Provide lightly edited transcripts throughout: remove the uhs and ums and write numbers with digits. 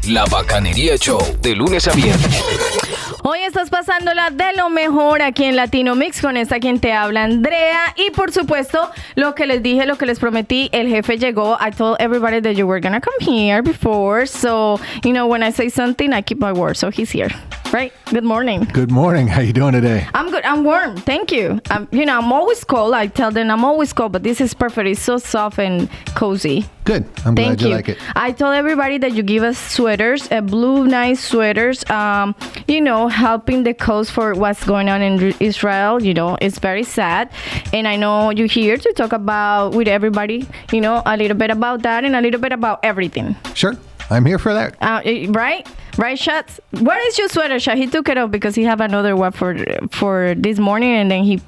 La Bacanería Show, de lunes a viernes. Hoy estás pasándola de lo mejor aquí en Latino Mixx con esta quien te habla, Andrea. Y por supuesto, lo que les dije, lo que les prometí, el jefe llegó. I told everybody that you were gonna come here before. So, you know, when I say something, I keep my word. So he's here. Right? Good morning. Good morning. How you doing today? I'm good. I'm warm. Thank you. I'm always cold. I tell them I'm always cold, but this is perfect. It's so soft and cozy. Good. I'm glad you like it. I told everybody that you give us sweaters, blue nice sweaters, helping the cause for what's going on in Israel. It's very sad. And I know you're here to talk about with everybody, a little bit about that and a little bit about everything. Sure. I'm here for that. Right? Right, Schatz? Where is your sweater, Schatz? He took it off because he have another one for this morning, and then he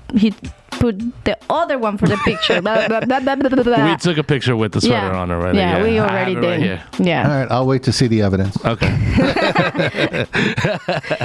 put the other one for the picture. Blah, blah, blah, blah, blah, blah. We took a picture with the sweater on already. Yeah, we already did. Right. Yeah. All right, I'll wait to see the evidence. Okay.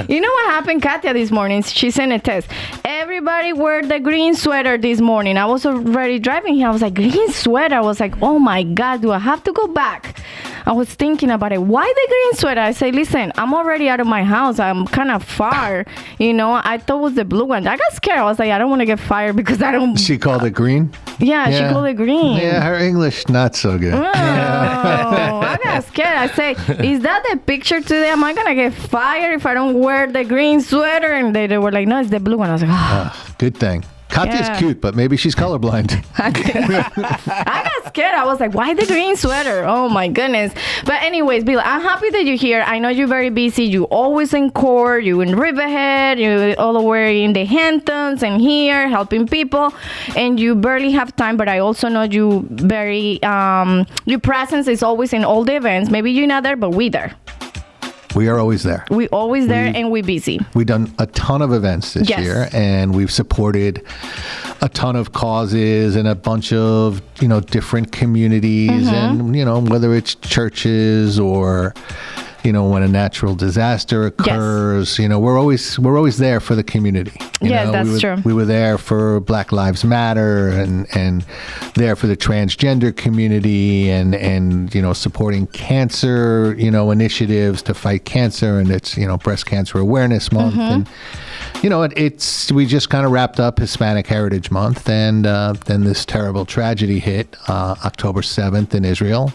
You know what happened, Katia, this morning? She sent a text. Everybody wear the green sweater this morning. I was already driving here. I was like, green sweater? I was like, oh my God, do I have to go back? I was thinking about it. Why the green sweater? I say, listen, I'm already out of my house. I'm kind of far. I thought it was the blue one. I got scared. I was like, I don't want to get fired because I don't. She called it green? Yeah, she called it green. Yeah, her English, not so good. Oh, I got scared. I say, is that the picture today? Am I going to get fired if I don't wear the green sweater? And they were like, no, it's the blue one. I was like, oh. Good thing. Katya's cute, but maybe she's colorblind. I got scared. I was like, why the green sweater? Oh, my goodness. But anyways, Bill, I'm happy that you're here. I know you're very busy. You always in court. You in Riverhead. You all the way in the Hamptons and here helping people. And you barely have time. But I also know you very, your presence is always in all the events. Maybe you're not there, but we there. We are always there. We always there, and we're busy. We've done a ton of events this year, and we've supported a ton of causes and a bunch of, different communities, and, whether it's churches or, when a natural disaster occurs, we're always there for the community. That's true. We were there for Black Lives Matter and there for the transgender community and supporting cancer, initiatives to fight cancer, and it's, Breast Cancer Awareness Month. And, we just kind of wrapped up Hispanic Heritage Month, and then this terrible tragedy hit October 7th in Israel.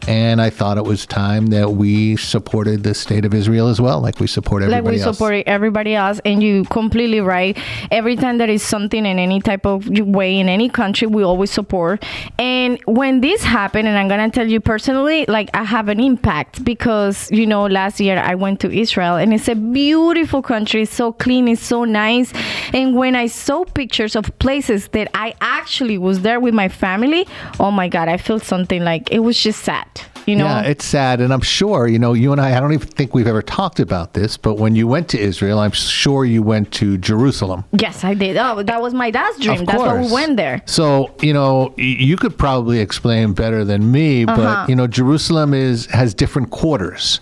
And I thought it was time that we supported the state of Israel as well, like we support everybody else. Like we support everybody else, and you're completely right. Every time there is something in any type of way in any country, we always support. And when this happened, and I'm going to tell you personally, like I have an impact because, last year I went to Israel, and it's a beautiful country. It's so clean. It's so nice. And when I saw pictures of places that I actually was there with my family, oh my God, I felt something like it was just sad. Yeah, it's sad. And I'm sure, you and I don't even think we've ever talked about this, but when you went to Israel, I'm sure you went to Jerusalem. Yes, I did. Oh, that was my dad's dream. That's why we went there. So, you could probably explain better than me, but, Jerusalem has different quarters.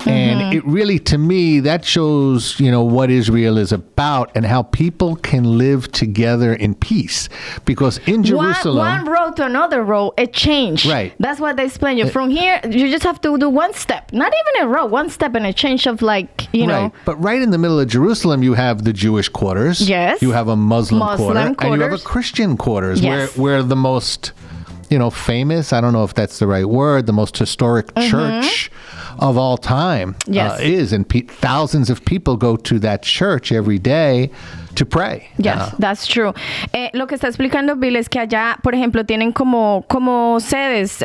And it really, to me, that shows, what Israel is about and how people can live together in peace. Because in Jerusalem... One road to another road, it changed. Right. That's what they explain you. From here, you just have to do one step. Not even a road, one step and a change of Right. But right in the middle of Jerusalem, you have the Jewish quarters. Yes. You have a Muslim quarter. quarters. And you have a Christian quarters. Yes. Where the most... famous, I don't know if that's the right word, the most historic church of all time is. And thousands of people go to that church every day to pray. Yes, that's true. Lo que está explicando Bill es que allá, por ejemplo, tienen como sedes,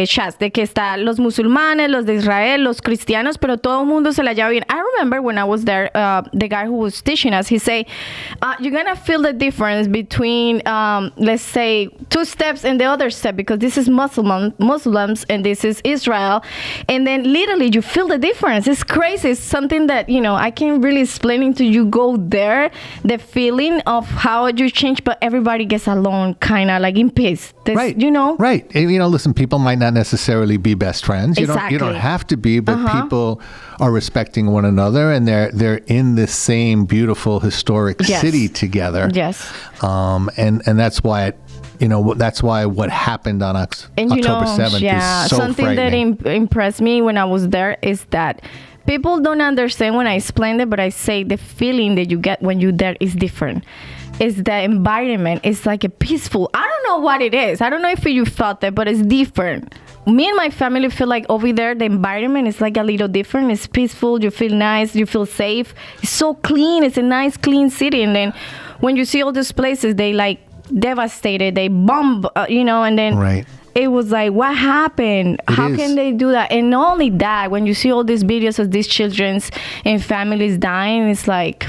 chats, de que están los musulmanes, los de Israel, los cristianos, pero todo el mundo se la lleva bien. I remember when I was there, the guy who was teaching us, he say, you're going to feel the difference between, let's say, two steps and the other step, because this is Muslims and this is Israel. And then literally you feel the difference. It's crazy. It's something that, I can't really explain it to you. Go there, the feeling of how you change, but everybody gets along kind of like in peace. Right. Right. And, listen, people might not necessarily be best friends. Exactly. You don't have to be, but people are respecting one another, and they're in the same beautiful historic city together. Yes. And that's why that's why what happened on October 7th is so something frightening. that impressed me when I was there is that people don't understand when I explain it, but I say the feeling that you get when you're there is different. It's the environment. It's like a peaceful. I don't know what it is. I don't know if you felt it, but it's different. Me and my family feel like over there, the environment is like a little different. It's peaceful. You feel nice. You feel safe. It's so clean. It's a nice, clean city. And then when you see all these places, they like devastated. They bomb, and then Right. it was like, what happened? How can they do that? And not only that, when you see all these videos of these children and families dying, it's like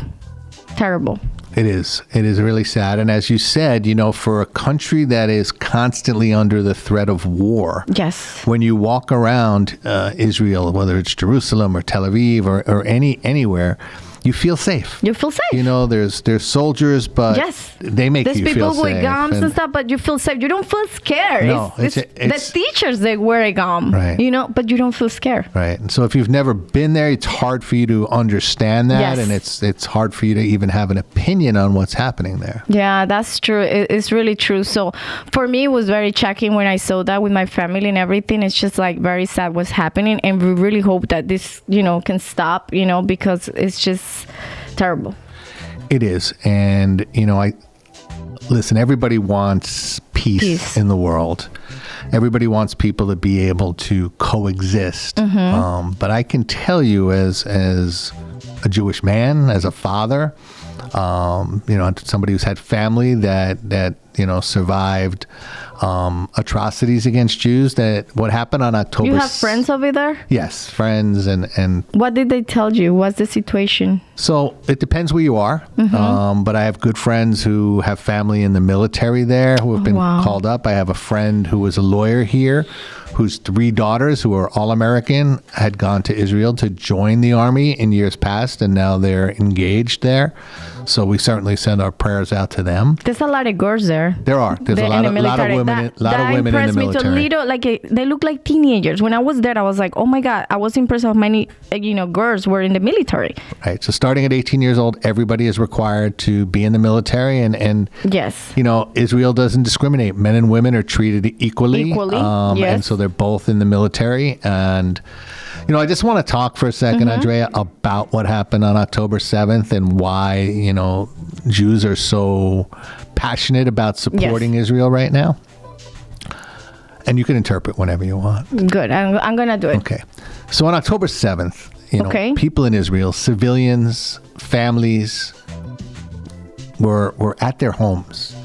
terrible. It is. It is really sad. And as you said, for a country that is constantly under the threat of war, Yes. when you walk around Israel, whether it's Jerusalem or Tel Aviv or anywhere, you feel safe. You feel safe. There's soldiers, but Yes. they make There's you feel people safe. with guns and stuff, but you feel safe. You don't feel scared. No, it's the teachers that wear a gun, Right. but you don't feel scared. Right. And so if you've never been there, it's hard for you to understand that. Yes. And it's hard for you to even have an opinion on what's happening there. Yeah, that's true. It's really true. So for me, it was very shocking when I saw that with my family and everything. It's just like very sad what's happening. And we really hope that this, can stop, because it's just terrible. It is. And, listen, everybody wants peace in the world. Everybody wants people to be able to coexist. But I can tell you as a Jewish man, as a father, somebody who's had family that survived atrocities against Jews, that what happened on October... You have friends over there? Yes, friends. And what did they tell you? What's the situation? So it depends where you are. But I have good friends who have family in the military there who have been called up. I have a friend who was a lawyer here whose 3 daughters, who are all American, had gone to Israel to join the army in years past, and now they're engaged there. So we certainly send our prayers out to them. There's a lot of girls there. There are. There's a lot of women. That in the military. Me too. They look like teenagers. When I was there, I was like, oh my God, I was impressed how many girls were in the military. Right. So starting at 18 years old, everybody is required to be in the military, and yes, Israel doesn't discriminate. Men and women are treated equally. Yes. And so they're both in the military. And I just want to talk for a second, Andrea, about what happened on October 7th and why Jews are so passionate about supporting Israel right now. And you can interpret whenever you want. Good. I'm gonna do it. Okay. So on October 7th, people in Israel, civilians, families, were at their homes.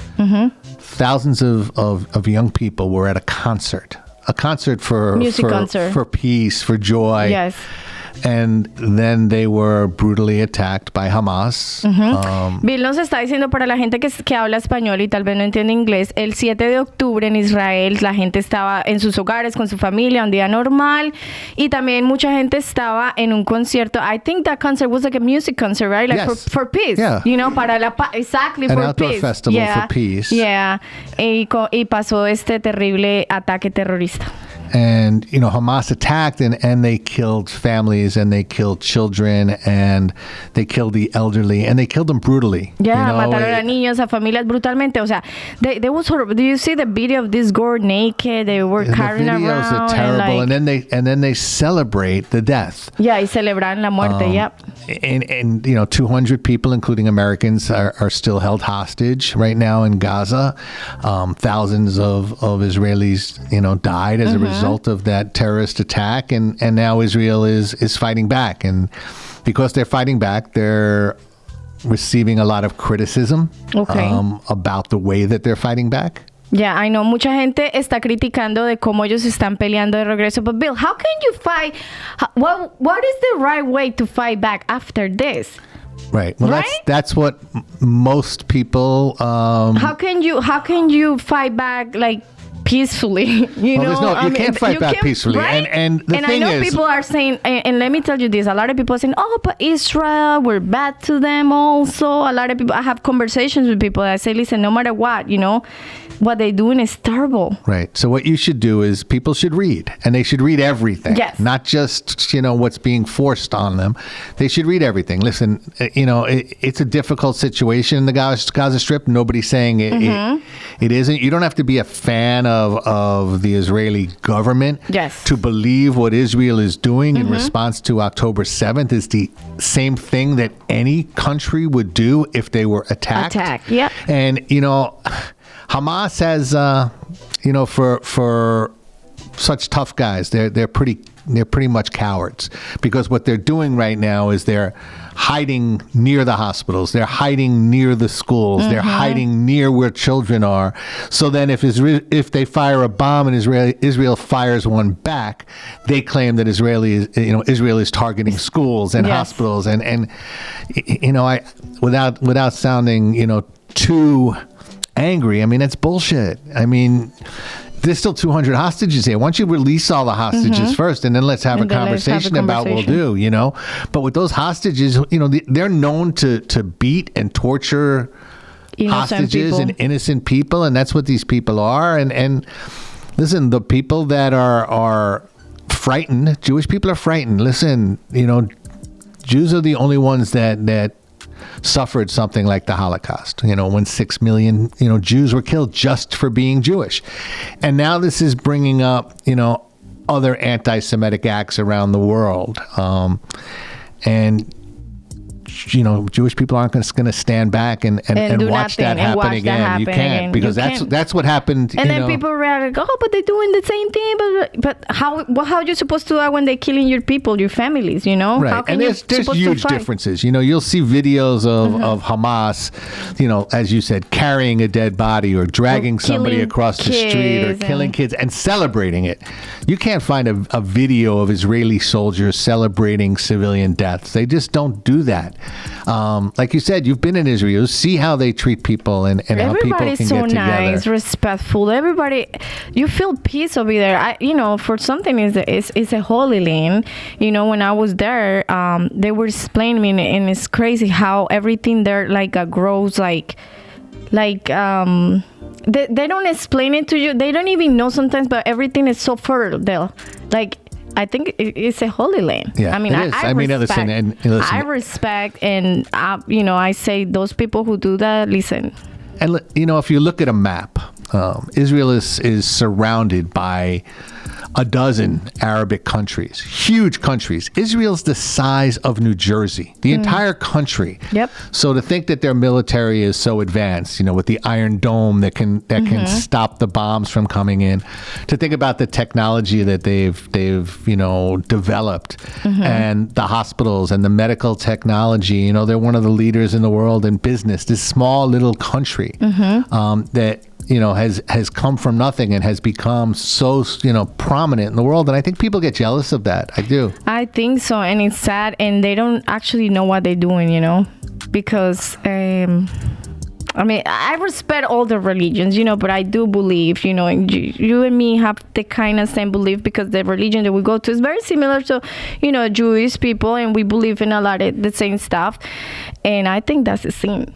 Thousands of young people were at a concert for peace, for joy. Yes. And then they were brutally attacked by Hamas. Bill nos está diciendo, para la gente que habla español y tal vez no entiende inglés, el 7 de octubre en Israel la gente estaba en sus hogares con su familia, un día normal, y también mucha gente estaba en un concierto. I think that concert was like a music concert, right? Like yes. for peace. Yeah. Para la paz. Exactly, An for outdoor peace. festival for peace. Yeah. Y pasó este terrible ataque terrorista. And, Hamas attacked and they killed families and they killed children and they killed the elderly and they killed them brutally. Yeah, mataron a niños, a familias brutalmente. O sea, they was horrible. Do you see the video of this girl naked? They were carrying around. The videos are terrible. And then they celebrate the death. Yeah, y celebran la muerte, yep. And 200 people, including Americans, are still held hostage right now in Gaza. Thousands of Israelis, died as a result of that terrorist attack, and now Israel is fighting back, and because they're fighting back, they're receiving a lot of criticism about the way that they're fighting back. Yeah, I know. Mucha gente está criticando de cómo ellos están peleando de regreso. But Bill, how can you fight? What is the right way to fight back after this? Right. Well, right? that's what most people. How can you fight back like peacefully? You can't fight back peacefully. Right? And the thing I know is, people are saying, and let me tell you this: a lot of people are saying, "Oh, but Israel, we're bad to them." Also, a lot of people. I have conversations with people that say, "Listen, no matter what, what they're doing is terrible. Right. So what you should do is people should read, and they should read everything. Yes. Not just, what's being forced on them. They should read everything. Listen, it's a difficult situation in the Gaza Strip. Nobody's saying it isn't. You don't have to be a fan of the Israeli government to believe what Israel is doing in response to October 7th is the same thing that any country would do if they were attacked. Yeah. And, Hamas has, for such tough guys, they're pretty much cowards, because what they're doing right now is they're hiding near the hospitals, they're hiding near the schools, they're hiding near where children are. So then, if they fire a bomb and Israel fires one back, they claim that Israel is targeting schools and hospitals, and I without sounding too angry. I mean, that's bullshit. I mean, there's still 200 hostages here. Why don't you release all the hostages first, and then let's have a conversation about what we'll do, But with those hostages, they're known to beat and torture hostages and innocent people, and that's what these people are. And listen, the people that are frightened, Jewish people are frightened. Listen, Jews are the only ones that suffered something like the Holocaust, when 6 million, Jews were killed just for being Jewish. And now this is bringing up, other anti-Semitic acts around the world. And Jewish people aren't going to stand back and watch that happen again. You can't, because that's what happened. And then people react, but they're doing the same thing. But how are you supposed to act when they're killing your people, your families? Right. How can and there's huge differences. You'll see videos of Hamas, as you said, carrying a dead body or dragging somebody across the street or killing kids and celebrating it. You can't find a video of Israeli soldiers celebrating civilian deaths. They just don't do that. Like you said, you've been in Israel. See how they treat people and how people can get together. Everybody's so nice, respectful. Everybody, you feel peace over there. For something it's a holy land. When I was there, they were explaining me, and it's crazy how everything there grows they don't explain it to you. They don't even know sometimes, but everything is so fertile. I think it's a holy land. Yeah, I mean, it is. I respect. Listen, I respect, and I say those people who do that, listen. And if you look at a map, Israel is surrounded by a dozen Arabic countries, huge countries. Israel's the size of New Jersey, the entire country. Yep. So to think that their military is so advanced, with the Iron Dome that can stop the bombs from coming in, to think about the technology that they've developed, and the hospitals and the medical technology. They're one of the leaders in the world in business. This small little country that has come from nothing and has become so, prominent in the world. And I think people get jealous of that. I do. I think so. And it's sad. And they don't actually know what they're doing, because, I respect all the religions, but I do believe, you and me have the kind of same belief, because the religion that we go to is very similar to, Jewish people, and we believe in a lot of the same stuff. And I think that's a sin.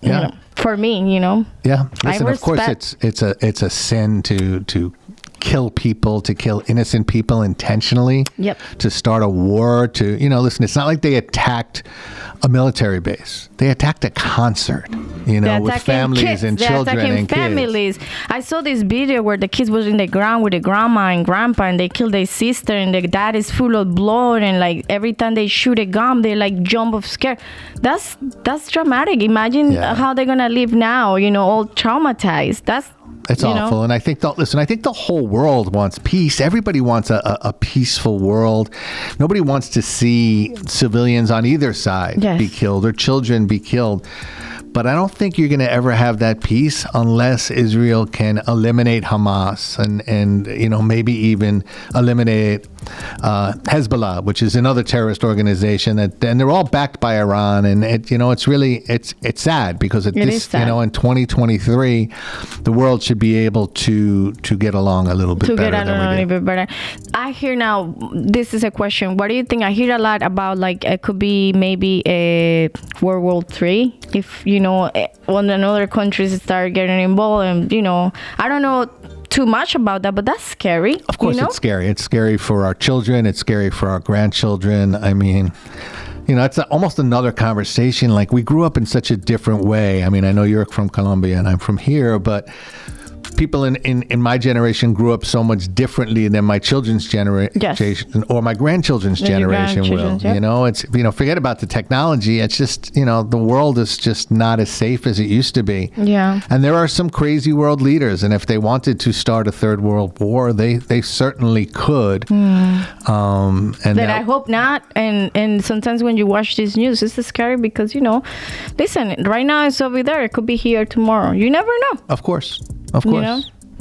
Yeah. For me, Yeah. Listen, of course, it's a sin to kill people, to kill innocent people intentionally. Yep. To start a war, listen, it's not like they attacked a military base. They attacked a concert, with families and children and families. kids. I saw this video where the kids was in the ground with the grandma and grandpa, and they killed their sister, and the dad is full of blood, and every time they shoot a gun, they jump of scare. That's dramatic. Imagine how they're gonna live now, all traumatized. It's awful. And I think the whole world wants peace. Everybody wants a peaceful world. Nobody wants to see civilians on either side be killed or children be killed. But I don't think you're going to ever have that peace unless Israel can eliminate Hamas and maybe even eliminate Hezbollah, which is another terrorist organization and they're all backed by Iran. And it's sad, because in 2023, the world should be able to get along a little bit better. I hear now, this is a question. What do you think? I hear a lot about it could be maybe a World War III if when another countries start getting involved, and I don't know too much about that, but that's scary. Of course, it's scary. It's scary for our children. It's scary for our grandchildren. I mean, it's almost another conversation. Like, we grew up in such a different way. I mean, I know you're from Colombia and I'm from here, but people in my generation grew up so much differently than my children's generation or my grandchildren's generation will. Yeah. It's forget about the technology. It's just the world is just not as safe as it used to be. Yeah. And there are some crazy world leaders, and if they wanted to start a third world war, they certainly could. I hope not. And sometimes when you watch this news, it's scary because listen, right now it's over there. It could be here tomorrow. You never know. Of course.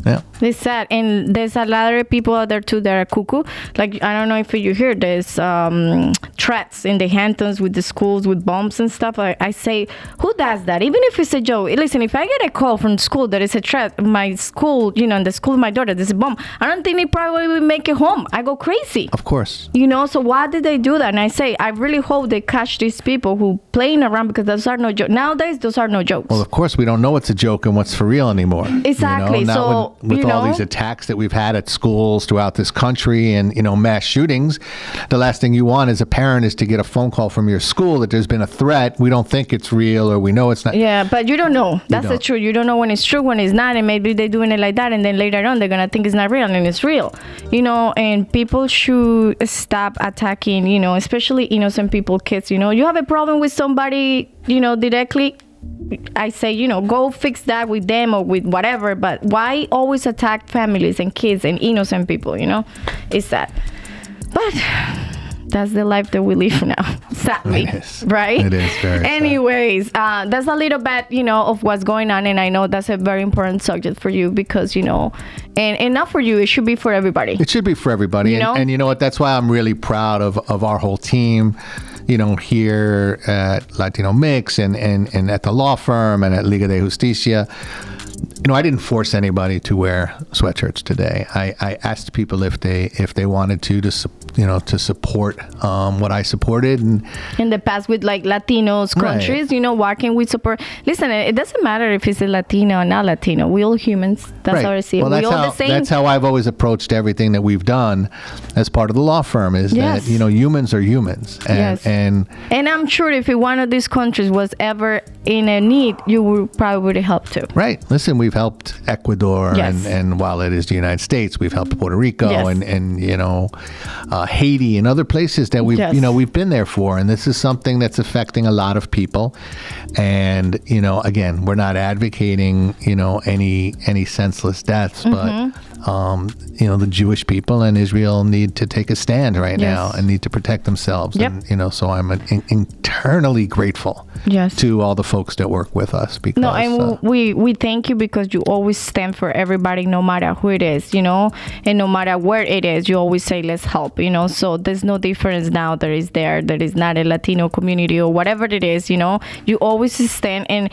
Yeah. It's sad. And there's a lot of people out there too that are cuckoo. Like, I don't know if you hear there's threats in the Hamptons with the schools with bombs and stuff. I say, who does that? Even if it's a joke. Listen, if I get a call from school that is a threat, my school, in the school of my daughter, there's a bomb, I don't think they probably will make it home. I go crazy. Of course. So why did they do that? And I say, I really hope they catch these people who playing around, because those are no jokes. Nowadays, those are no jokes. Well, of course, we don't know what's a joke and what's for real anymore. Exactly. Not with all these attacks that we've had at schools throughout this country and, mass shootings, the last thing you want as a parent is to get a phone call from your school that there's been a threat. We don't think it's real, or we know it's not. Yeah, but you don't know. That's the truth. You don't know when it's true, when it's not, and maybe they're doing it like that, and then later on they're going to think it's not real, and it's real. And people should stop attacking, especially innocent people, kids. You have a problem with somebody, directly, I say, go fix that with them or with whatever, but why always attack families and kids and innocent people, It's sad. But that's the life that we live now, sadly. It is. Right? It is very Anyways, that's a little bit, of what's going on, and I know that's a very important subject for you because, and not for you, it should be for everybody. It should be for everybody. And you know what? That's why I'm really proud of our whole team. Here at Latino Mixx and at the law firm and at Liga de Justicia. I didn't force anybody to wear sweatshirts today. I asked people if they wanted to support what I supported. And in the past with like Latinos countries, right. Why can we support? Listen, it doesn't matter if it's a Latino or not Latino. We all humans. That's right. how I see it. Well, we all the same. That's how I've always approached everything that we've done as part of the law firm. Is that humans are humans, and I'm sure if one of these countries was ever in a need, you would probably help too. Right. Listen, we've helped Ecuador, yes. and while it is the United States, we've helped Puerto Rico, yes. and Haiti and other places that we've yes. We've been there for, and this is something that's affecting a lot of people. And again, we're not advocating any senseless deaths, mm-hmm. but the Jewish people and Israel need to take a stand right yes. now and need to protect themselves. Yep. And so I'm internally grateful yes. to all the folks that work with us, because we thank you because you always stand for everybody, no matter who it is, and no matter where it is, you always say let's help, so there's no difference now there is not a Latino community or whatever it is, you always stand, and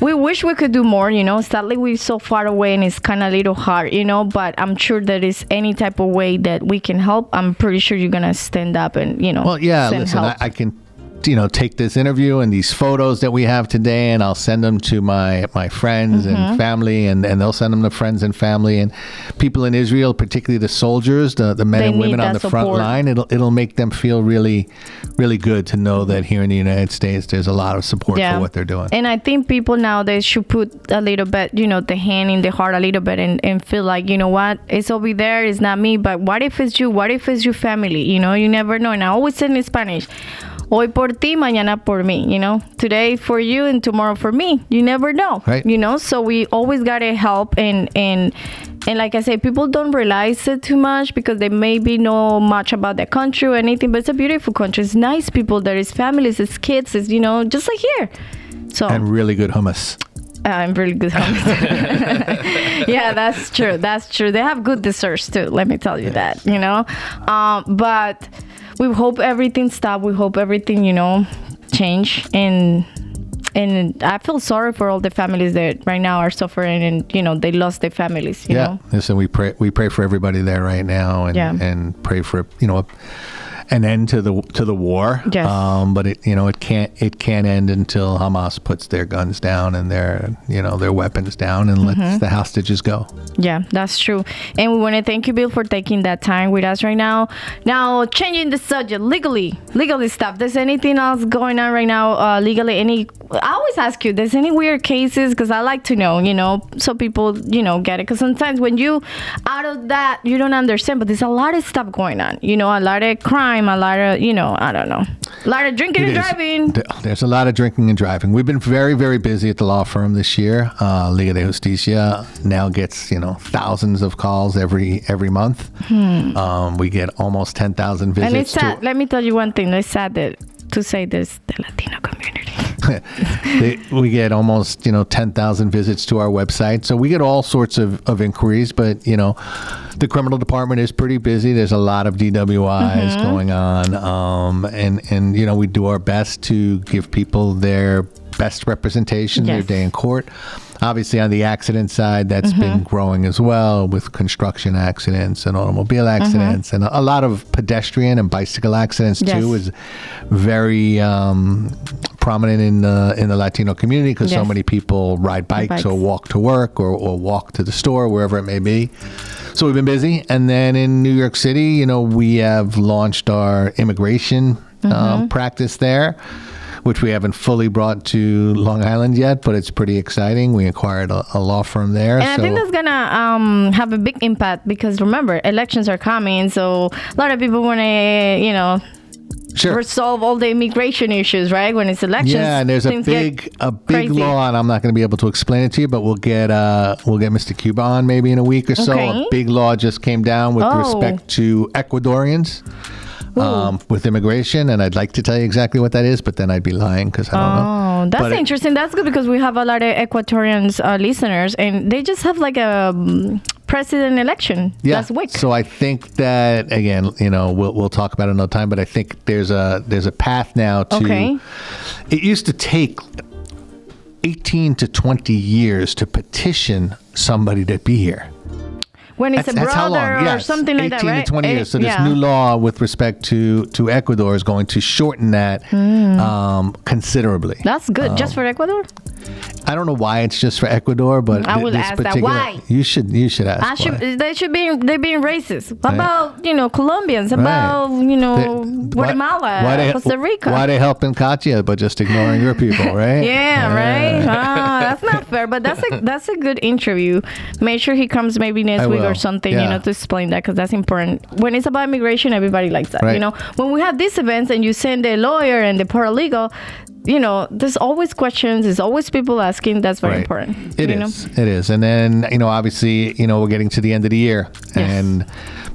we wish we could do more, sadly we're so far away and it's kind of a little hard, but I'm sure there is any type of way that we can help. I'm pretty sure you're gonna stand up and well, yeah, listen, I can take this interview and these photos that we have today, and I'll send them to my friends mm-hmm. and family, and they'll send them to friends and family and people in Israel, particularly the soldiers, the men and women on the front line. It'll make them feel really, really good to know that here in the United States there's a lot of support for what they're doing. And I think people nowadays should put a little bit, the hand in the heart a little bit and feel like, what, it's over there, it's not me, but what if it's you? What if it's your family? You never know. And I always say in Spanish, hoy por ti, mañana por mí, today for you and tomorrow for me. You never know, right. So we always gotta help, and like I say, people don't realize it too much because they maybe know much about the country or anything, but it's a beautiful country. It's nice people, there is families, it's kids, it's just like here. So and really good hummus. I'm really good hummus. Yeah, that's true. They have good desserts too, let me tell you that, but we hope everything stop. We hope everything, change. And I feel sorry for all the families that right now are suffering and, they lost their families, you know. Listen, we pray for everybody there right now and pray for, an end to the war. Yes. But it can't end until Hamas puts their guns down and their weapons down and lets the hostages go. Yeah, that's true. And we want to thank you, Bill, for taking that time with us right now. Now, changing the subject, legally stuff. There's anything else going on right now legally? I always ask you, there's any weird cases? Because I like to know, so people, get it. Because sometimes when you out of that, you don't understand. But there's a lot of stuff going on. A lot of crime, a lot of, I don't know. A lot of drinking and driving. There's a lot of drinking and driving. We've been very, very busy at the law firm this year. Liga de Justicia now gets, thousands of calls every month. We get almost 10,000 visits. And it's sad. Let me tell you one thing. It's sad to say this, the Latino community. We get almost 10,000 visits to our website, so we get all sorts of inquiries. But the criminal department is pretty busy. There's a lot of DWIs going on, and we do our best to give people their best representation, their day in court. Obviously, on the accident side, that's been growing as well, with construction accidents and automobile accidents, and a lot of pedestrian and bicycle accidents too is very prominent in the Latino community, because so many people ride bikes or walk to work or walk to the store, wherever it may be. So we've been busy. And then in New York City, we have launched our immigration practice there, which we haven't fully brought to Long Island yet, but it's pretty exciting. We acquired a law firm there. And I think that's going to have a big impact, because remember, elections are coming. So a lot of people want to, resolve all the immigration issues, right? When it's elections. Yeah, and there's a big law, and I'm not going to be able to explain it to you, but we'll get Mr. Cuba on maybe in a week or so. Okay. A big law just came down with respect to Ecuadorians. With immigration, and I'd like to tell you exactly what that is, but then I'd be lying because I don't know. Oh, that's interesting. That's good, because we have a lot of Ecuadorians listeners, and they just have like a president election last week. So I think that, again, we'll talk about it another time, but I think there's a path now to. It used to take 18 to 20 years to petition somebody to be here. When it's that's how long. or something like that, right? 18 to 20 years. So this new law with respect to Ecuador is going to shorten that considerably. That's good. Just for Ecuador? I don't know why it's just for Ecuador, but I will ask that. Why? You should ask why. They're being racist. What about Colombians? About Guatemala, Costa Rica? Why they helping Katya but just ignoring your people, right? Yeah, right. That's not fair. But that's a good interview. Make sure he comes maybe next week or something, to explain that, because that's important. When it's about immigration, everybody likes that. Right. When we have these events and you send a lawyer and the paralegal, there's always questions. There's always people asking. That's very important. It is. And then, obviously, we're getting to the end of the year. Yes. And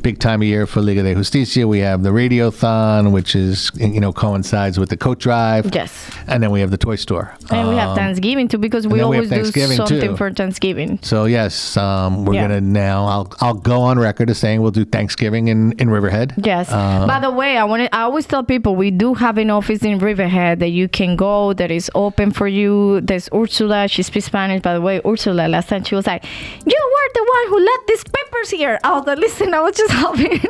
big time of year for Liga de Justicia. We have the Radiothon, which is, coincides with the coat drive. Yes. And then we have the toy store. And we have Thanksgiving too, because we always do something for Thanksgiving. So yes, we're gonna now. I'll go on record as saying we'll do Thanksgiving in Riverhead. Yes. By the way, I always tell people we do have an office in Riverhead that you can go, that is open for you. There's Ursula. She speaks Spanish. By the way, Ursula, last time she was like, "You were the one who left these papers here." I was like, "Listen, I was just helping."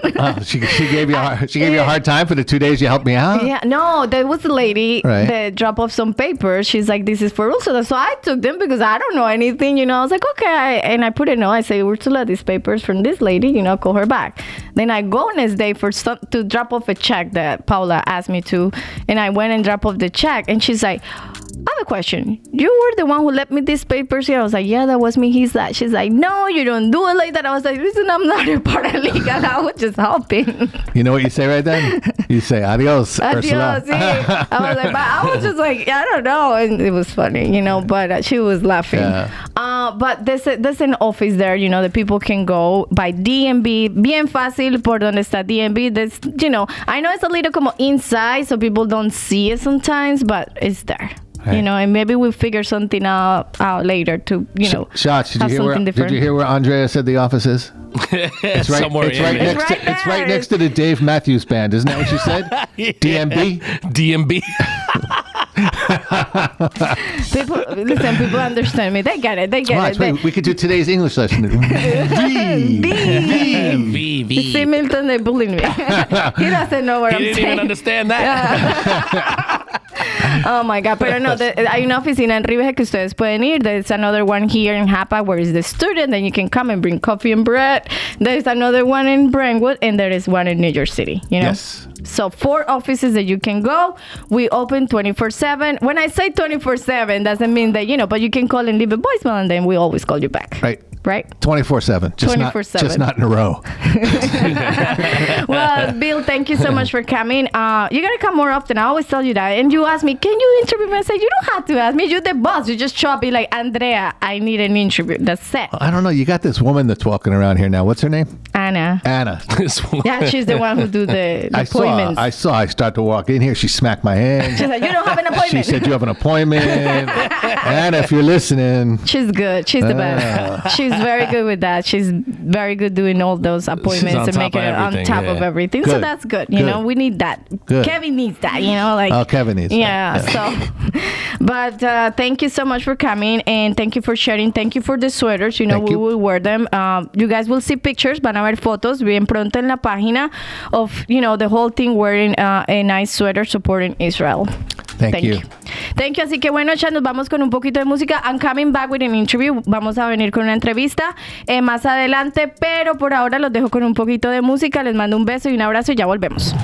She gave you a hard time for the 2 days you helped me out. Yeah. No, there was a lady that dropped off some papers. She's like, "This is for Ursula." So I took them because I don't know anything. I was like, okay. And I put a note. I say, "Ursula, these papers from this lady. Call her back." Then I go next day to drop off a check that Paula asked me to, and I went and dropped off the check, and she's like, "I have a question. You were the one who left me these papers here?" I was like, "Yeah, that was me." She's like, "No, you don't do it like that." I was like, "Listen, I'm not a part of Liga. I was just helping." You know what you say right then? You say, "Adios, Ursula." Yeah. I was like, but I was just like, I don't know. And it was funny, but she was laughing. Yeah. But there's an office there, that people can go by DMB. Bien fácil por donde está DMB. There's, I know it's a little como inside, so people don't see it sometimes, but it's there. Right. And maybe we'll figure something out later to, Shots, did you hear where Andrea said the office is? It's right, somewhere it's right next to the Dave Matthews Band. Isn't that what you said? DMB? DMB. People understand me. They get it. We could do today's English lesson. V. See, Milton, they bullied me. He doesn't know what I'm saying. He didn't even understand that. Oh my God, pero no, hay una oficina en Ribeje que ustedes pueden ir. There's another one here in Japa where is the student, then you can come and bring coffee and bread. There's another one in Brentwood, and there is one in New York City, you know? Yes. So 4 offices that you can go. We open 24/7. When I say 24/7, doesn't mean that, but you can call and leave a voicemail, and then we always call you back. Right? 24/7. 24/7. Just not in a row. Well, Bill, thank you so much for coming. You gotta come more often. I always tell you that. And you ask me, can you interview me? I say, you don't have to ask me. You're the boss. You just show up, be like, Andrea, I need an interview. That's it. I don't know. You got this woman that's walking around here now. What's her name? Anna. Yeah, she's the one who do the appointments. I start to walk in here. She smacked my hand. She's like, you don't have an appointment. She said, you have an appointment. Anna, if you're listening. She's good. She's the best. She's very good with that. She's very good doing all those appointments and making it on top of everything. So that's good. You know, we need that. Good. Kevin needs that, like. Oh, Kevin needs that. Yeah. So, but thank you so much for coming, and thank you for sharing. Thank you for the sweaters. We will wear them. You guys will see pictures. Van a ver fotos bien pronto en la página of, the whole thing wearing a nice sweater supporting Israel. Thank you. Thank you. Así que bueno, ya nos vamos con un poquito de música. I'm coming back with an interview. Vamos a venir con una entrevista más adelante, pero por ahora los dejo con un poquito de música. Les mando un beso y un abrazo y ya volvemos.